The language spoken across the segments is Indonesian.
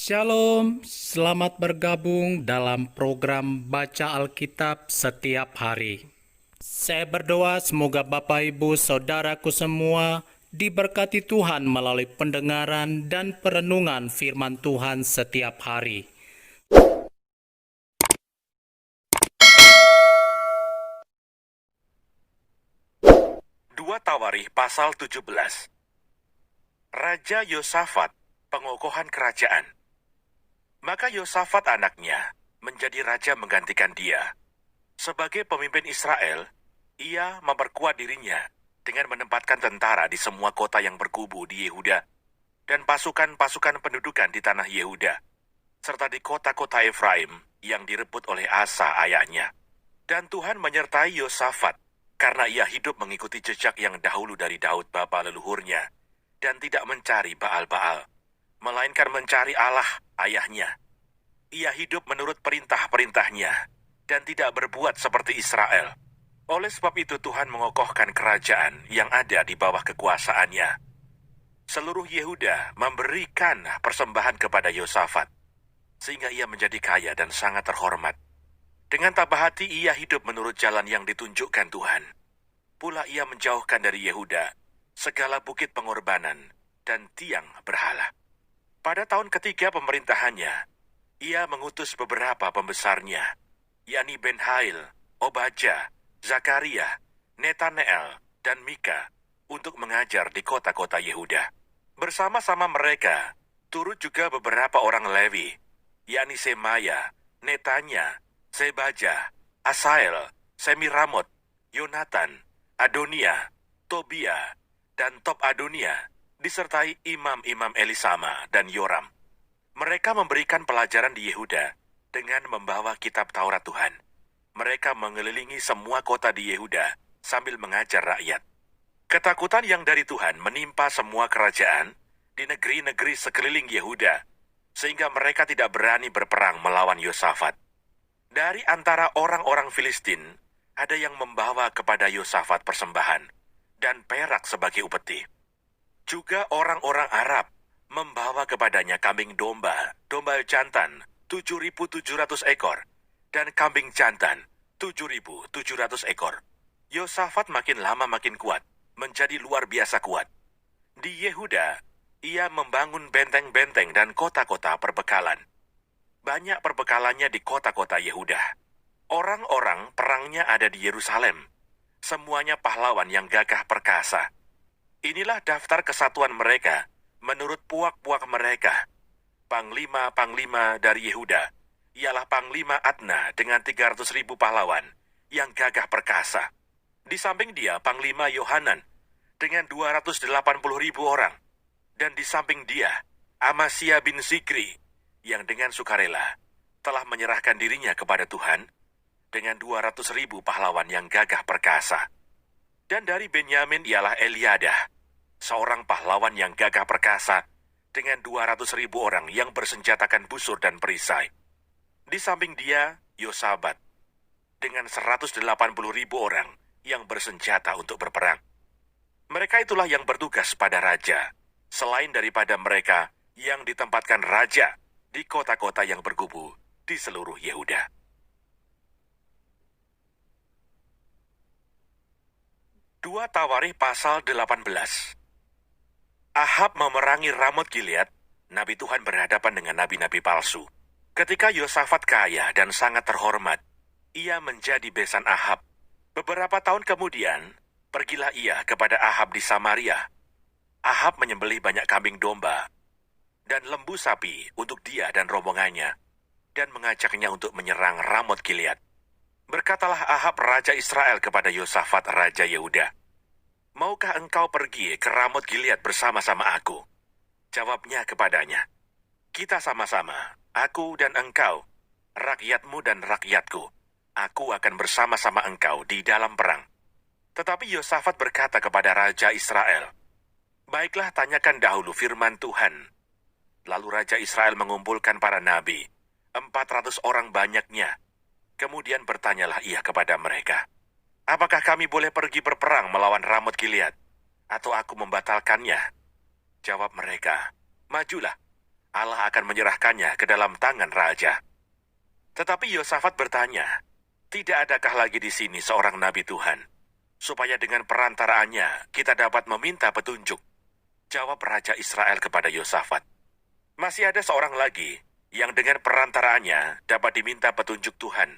Shalom, selamat bergabung dalam program Baca Alkitab setiap hari. Saya berdoa semoga Bapak Ibu Saudaraku semua diberkati Tuhan melalui pendengaran dan perenungan firman Tuhan setiap hari. Dua Tawarikh pasal 17. Raja Yosafat, pengokohan kerajaan. Maka Yosafat anaknya menjadi raja menggantikan dia. Sebagai pemimpin Israel, ia memperkuat dirinya dengan menempatkan tentara di semua kota yang berkubu di Yehuda dan pasukan-pasukan pendudukan di tanah Yehuda, serta di kota-kota Efraim yang direbut oleh Asa ayahnya. Dan Tuhan menyertai Yosafat karena ia hidup mengikuti jejak yang dahulu dari Daud bapa leluhurnya, dan tidak mencari Baal-Baal, melainkan mencari Allah ayahnya. Ia hidup menurut perintah-perintahnya, dan tidak berbuat seperti Israel. Oleh sebab itu Tuhan mengokohkan kerajaan yang ada di bawah kekuasaannya. Seluruh Yehuda memberikan persembahan kepada Yosafat, sehingga ia menjadi kaya dan sangat terhormat. Dengan tabah hati ia hidup menurut jalan yang ditunjukkan Tuhan. Pula ia menjauhkan dari Yehuda segala bukit pengorbanan dan tiang berhala. Pada tahun ketiga pemerintahannya, ia mengutus beberapa pembesarnya, yakni Ben-Hail, Obadja, Zakaria, Netaneel, dan Mika, untuk mengajar di kota-kota Yehuda. Bersama-sama mereka, turut juga beberapa orang Lewi, yakni Semaya, Netanya, Sebaja, Asael, Semiramot, Yonatan, Adonia, Tobia, dan Tob-Adonia, disertai imam-imam Elisama dan Yoram. Mereka memberikan pelajaran di Yehuda dengan membawa kitab Taurat Tuhan. Mereka mengelilingi semua kota di Yehuda sambil mengajar rakyat. Ketakutan yang dari Tuhan menimpa semua kerajaan di negeri-negeri sekeliling Yehuda, sehingga mereka tidak berani berperang melawan Yosafat. Dari antara orang-orang Filistin, ada yang membawa kepada Yosafat persembahan dan perak sebagai upeti. Juga orang-orang Arab membawa kepadanya kambing domba, domba jantan 7.700 ekor, dan kambing jantan 7.700 ekor. Yosafat makin lama makin kuat, menjadi luar biasa kuat. Di Yehuda, ia membangun benteng-benteng dan kota-kota perbekalan. Banyak perbekalannya di kota-kota Yehuda. Orang-orang perangnya ada di Yerusalem. Semuanya pahlawan yang gagah perkasa. Inilah daftar kesatuan mereka menurut puak-puak mereka. Panglima-panglima dari Yehuda ialah Panglima Adna dengan 300.000 pahlawan yang gagah perkasa. Di samping dia Panglima Yohanan dengan 280.000 orang. Dan di samping dia Amasya bin Zikri yang dengan sukarela telah menyerahkan dirinya kepada Tuhan dengan 200.000 pahlawan yang gagah perkasa. Dan dari Benyamin ialah Eliadah, seorang pahlawan yang gagah perkasa dengan 200.000 orang yang bersenjatakan busur dan perisai. Di samping dia, Yosabat, dengan 180.000 orang yang bersenjata untuk berperang. Mereka itulah yang bertugas pada raja, selain daripada mereka yang ditempatkan raja di kota-kota yang berkubu di seluruh Yehuda. Dua Tawarikh pasal 18. Ahab memerangi Ramot Gilead. Nabi Tuhan berhadapan dengan nabi-nabi palsu. Ketika Yosafat kaya dan sangat terhormat, ia menjadi besan Ahab. Beberapa tahun kemudian, pergilah ia kepada Ahab di Samaria. Ahab menyembelih banyak kambing domba dan lembu sapi untuk dia dan rombongannya, dan mengajaknya untuk menyerang Ramot Gilead. Berkatalah Ahab raja Israel kepada Yosafat raja Yehuda, "Maukah engkau pergi ke Ramot Gilead bersama-sama aku?" Jawabnya kepadanya, "Kita sama-sama, aku dan engkau, rakyatmu dan rakyatku. Aku akan bersama-sama engkau di dalam perang." Tetapi Yosafat berkata kepada raja Israel, "Baiklah, tanyakan dahulu firman Tuhan." Lalu raja Israel mengumpulkan para nabi, 400 orang banyaknya. Kemudian bertanyalah ia kepada mereka, "Apakah kami boleh pergi berperang melawan Ramot Gilead, atau aku membatalkannya?" Jawab mereka, "Majulah, Allah akan menyerahkannya ke dalam tangan raja. Tetapi Yosafat bertanya, tidak adakah lagi di sini seorang nabi Tuhan, supaya dengan perantaraannya kita dapat meminta petunjuk? Jawab Raja Israel kepada Yosafat, masih ada seorang lagi yang dengan perantaraannya dapat diminta petunjuk Tuhan.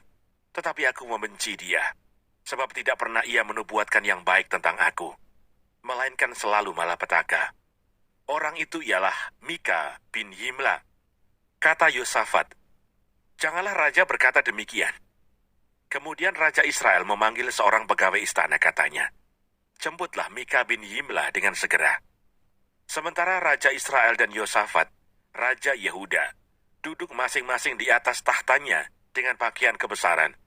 Tetapi aku membenci dia, sebab tidak pernah ia menubuatkan yang baik tentang aku, melainkan selalu malapetaka. Orang itu ialah Mika bin Yimla. Kata Yosafat, janganlah raja berkata demikian. Kemudian Raja Israel memanggil seorang pegawai istana, katanya, jemputlah Mika bin Yimla dengan segera. Sementara Raja Israel dan Yosafat, Raja Yehuda, duduk masing-masing di atas tahtanya dengan pakaian kebesaran,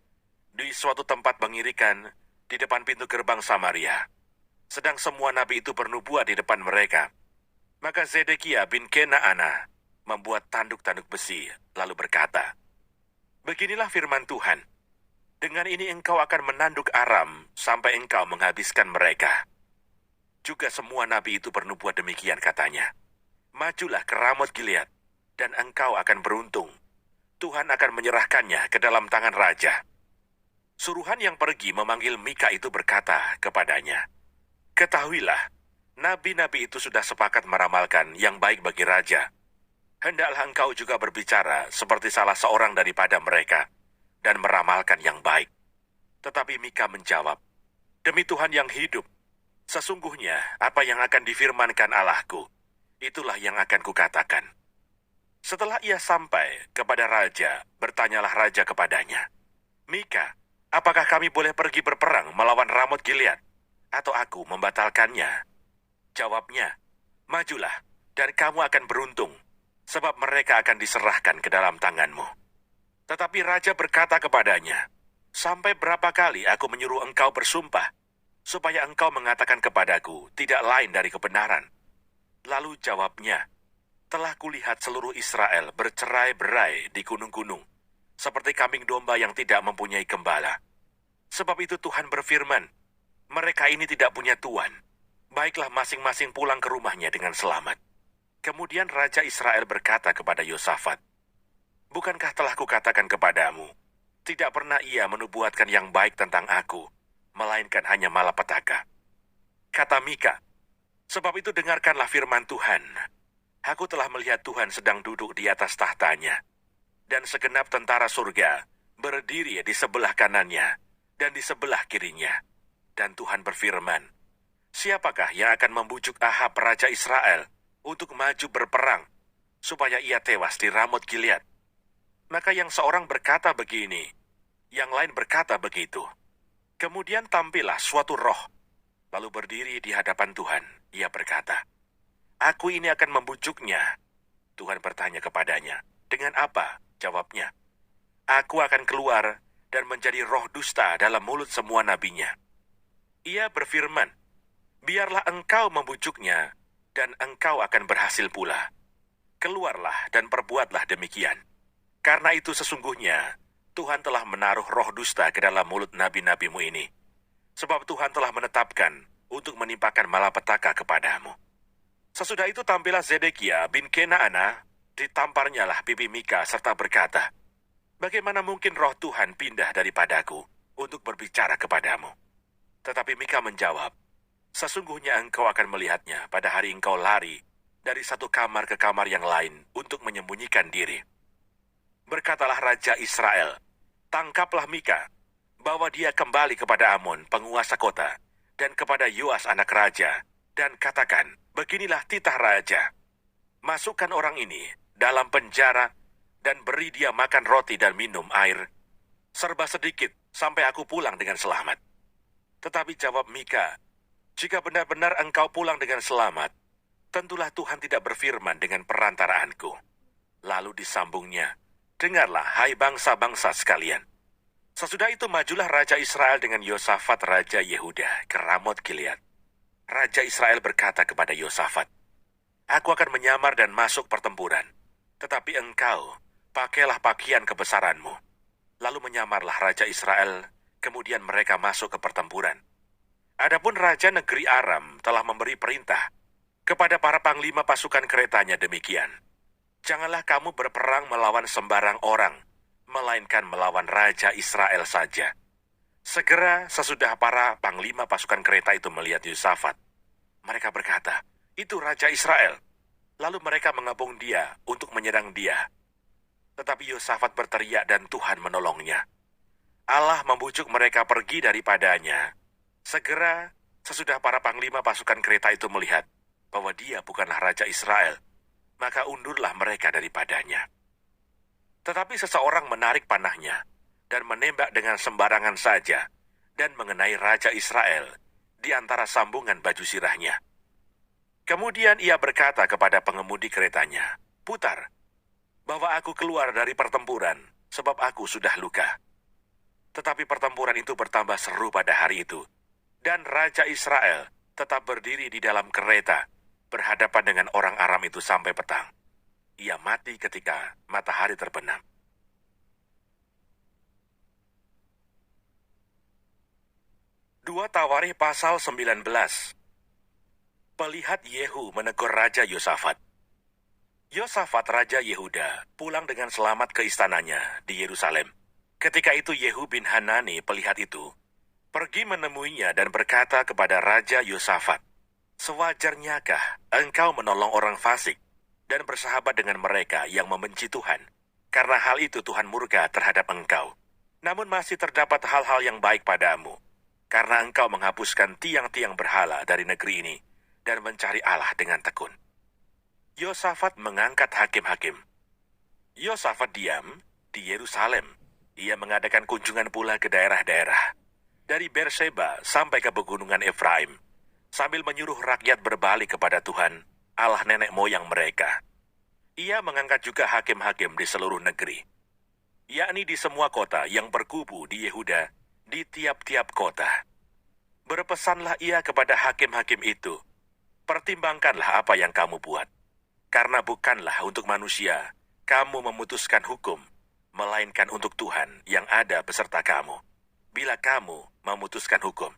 di suatu tempat mengirikan di depan pintu gerbang Samaria. Sedang semua nabi itu bernubuat di depan mereka. Maka Zedekia bin Kenaana membuat tanduk-tanduk besi, lalu berkata, beginilah firman Tuhan, dengan ini engkau akan menanduk Aram sampai engkau menghabiskan mereka. Juga semua nabi itu bernubuat demikian, katanya, majulah ke Ramot Gilead, dan engkau akan beruntung. Tuhan akan menyerahkannya ke dalam tangan raja. Suruhan yang pergi memanggil Mika itu berkata kepadanya, ketahuilah, nabi-nabi itu sudah sepakat meramalkan yang baik bagi raja. Hendaklah engkau juga berbicara seperti salah seorang daripada mereka, dan meramalkan yang baik. Tetapi Mika menjawab, demi Tuhan yang hidup, sesungguhnya apa yang akan difirmankan Allahku, itulah yang akan kukatakan. Setelah ia sampai kepada raja, bertanyalah raja kepadanya, Mika, apakah kami boleh pergi berperang melawan Ramot Gilead, atau aku membatalkannya? Jawabnya, majulah, dan kamu akan beruntung, sebab mereka akan diserahkan ke dalam tanganmu. Tetapi raja berkata kepadanya, sampai berapa kali aku menyuruh engkau bersumpah, supaya engkau mengatakan kepadaku tidak lain dari kebenaran? Lalu jawabnya, telah kulihat seluruh Israel bercerai-berai di gunung-gunung, seperti kambing domba yang tidak mempunyai gembala. Sebab itu Tuhan berfirman, mereka ini tidak punya tuan. Baiklah masing-masing pulang ke rumahnya dengan selamat. Kemudian Raja Israel berkata kepada Yosafat, bukankah telah kukatakan kepadamu, tidak pernah ia menubuatkan yang baik tentang aku, melainkan hanya malapetaka. Kata Mika, sebab itu dengarkanlah firman Tuhan. Aku telah melihat Tuhan sedang duduk di atas tahtanya, dan segenap tentara surga berdiri di sebelah kanannya dan di sebelah kirinya. Dan Tuhan berfirman, siapakah yang akan membujuk Ahab Raja Israel untuk maju berperang, supaya ia tewas di Ramot Gilead? Maka yang seorang berkata begini, yang lain berkata begitu. Kemudian tampillah suatu roh, lalu berdiri di hadapan Tuhan. Ia berkata, aku ini akan membujuknya. Tuhan bertanya kepadanya, dengan apa? Jawabnya, aku akan keluar dan menjadi roh dusta dalam mulut semua nabinya. Ia berfirman, biarlah engkau membujuknya, dan engkau akan berhasil pula. Keluarlah dan perbuatlah demikian. Karena itu sesungguhnya, Tuhan telah menaruh roh dusta ke dalam mulut nabi-nabimu ini. Sebab Tuhan telah menetapkan untuk menimpakan malapetaka kepadamu. Sesudah itu tampillah Zedekia bin Kenaana, ditamparnyalah pipi Mika serta berkata, bagaimana mungkin roh Tuhan pindah daripadaku untuk berbicara kepadamu? Tetapi Mika menjawab, sesungguhnya engkau akan melihatnya pada hari engkau lari dari satu kamar ke kamar yang lain untuk menyembunyikan diri. Berkatalah Raja Israel, tangkaplah Mika, bawa dia kembali kepada Amon, penguasa kota, dan kepada Yoas anak raja, dan katakan, beginilah titah raja. Masukkan orang ini dalam penjara, dan beri dia makan roti dan minum air, serba sedikit, sampai aku pulang dengan selamat. Tetapi jawab Mika, jika benar-benar engkau pulang dengan selamat, tentulah Tuhan tidak berfirman dengan perantaraanku. Lalu disambungnya, dengarlah hai bangsa-bangsa sekalian. Sesudah itu majulah Raja Israel dengan Yosafat Raja Yehuda ke Ramot Gilead. Raja Israel berkata kepada Yosafat, aku akan menyamar dan masuk pertempuran, tetapi engkau pakailah pakaian kebesaranmu. Lalu menyamarlah Raja Israel, kemudian mereka masuk ke pertempuran. Adapun Raja negeri Aram telah memberi perintah kepada para panglima pasukan keretanya demikian, Janganlah kamu berperang melawan sembarang orang, melainkan melawan Raja Israel saja. Segera sesudah para panglima pasukan kereta itu melihat Yosafat, mereka berkata, "Itu Raja Israel." Lalu mereka mengepung dia untuk menyerang dia. Tetapi Yosafat berteriak dan Tuhan menolongnya. Allah membujuk mereka pergi daripadanya. Segera sesudah para panglima pasukan kereta itu melihat bahwa dia bukanlah Raja Israel, maka undurlah mereka daripadanya. Tetapi seseorang menarik panahnya dan menembak dengan sembarangan saja dan mengenai Raja Israel di antara sambungan baju sirahnya. Kemudian ia berkata kepada pengemudi keretanya, "Putar, bawa aku keluar dari pertempuran, sebab aku sudah luka." Tetapi pertempuran itu bertambah seru pada hari itu, dan Raja Israel tetap berdiri di dalam kereta, berhadapan dengan orang Aram itu sampai petang. Ia mati ketika matahari terbenam. Dua Tawarikh pasal 19. Pelihat Yehu menegur Raja Yosafat. Yosafat Raja Yehuda pulang dengan selamat ke istananya di Yerusalem. Ketika itu Yehu bin Hanani pelihat itu pergi menemuinya dan berkata kepada Raja Yosafat, "Sewajarnyakah engkau menolong orang fasik dan bersahabat dengan mereka yang membenci Tuhan? Karena hal itu Tuhan murka terhadap engkau. Namun masih terdapat hal-hal yang baik padamu, karena engkau menghapuskan tiang-tiang berhala dari negeri ini dan mencari Allah dengan tekun." Yosafat mengangkat hakim-hakim. Yosafat diam di Yerusalem. Ia mengadakan kunjungan pula ke daerah-daerah, dari Berseba sampai ke pegunungan Efraim, sambil menyuruh rakyat berbalik kepada Tuhan, Allah nenek moyang mereka. Ia mengangkat juga hakim-hakim di seluruh negeri, yakni di semua kota yang berkubu di Yehuda, di tiap-tiap kota. Berpesanlah ia kepada hakim-hakim itu, "Pertimbangkanlah apa yang kamu buat, karena bukanlah untuk manusia kamu memutuskan hukum, melainkan untuk Tuhan yang ada beserta kamu, bila kamu memutuskan hukum.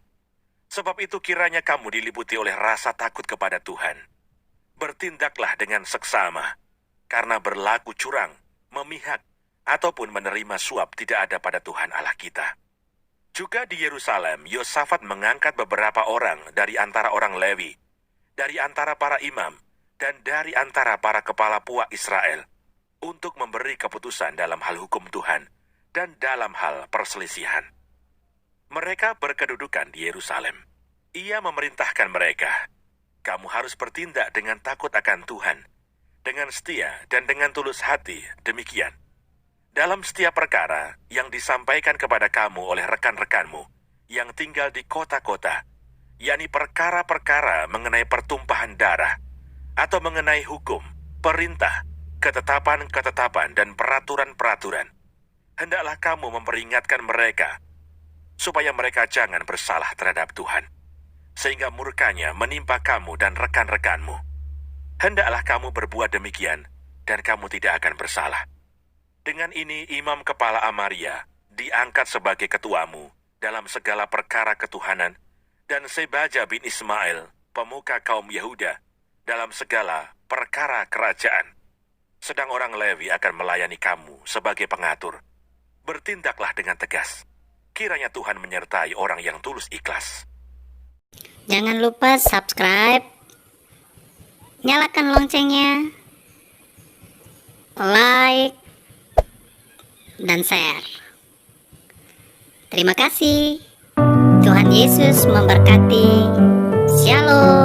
Sebab itu kiranya kamu diliputi oleh rasa takut kepada Tuhan. Bertindaklah dengan seksama, karena berlaku curang, memihak, ataupun menerima suap tidak ada pada Tuhan Allah kita." Juga di Yerusalem, Yosafat mengangkat beberapa orang dari antara orang Lewi, dari antara para imam, dan dari antara para kepala puak Israel, untuk memberi keputusan dalam hal hukum Tuhan dan dalam hal perselisihan. Mereka berkedudukan di Yerusalem. Ia memerintahkan mereka, "Kamu harus bertindak dengan takut akan Tuhan, dengan setia dan dengan tulus hati, demikian. Dalam setiap perkara yang disampaikan kepada kamu oleh rekan-rekanmu yang tinggal di kota-kota, yakni perkara-perkara mengenai pertumpahan darah, atau mengenai hukum, perintah, ketetapan-ketetapan, dan peraturan-peraturan, hendaklah kamu memperingatkan mereka, supaya mereka jangan bersalah terhadap Tuhan, sehingga murkanya menimpa kamu dan rekan-rekanmu. Hendaklah kamu berbuat demikian, dan kamu tidak akan bersalah." Dengan ini imam kepala Amaria diangkat sebagai ketuamu dalam segala perkara ketuhanan, dan Sebaja bin Ismail, pemuka kaum Yehuda, dalam segala perkara kerajaan. Sedang orang Lewi akan melayani kamu sebagai pengatur. Bertindaklah dengan tegas. Kiranya Tuhan menyertai orang yang tulus ikhlas. Jangan lupa subscribe, nyalakan loncengnya, like, dan share. Terima kasih. Tuhan Yesus memberkati. Shalom.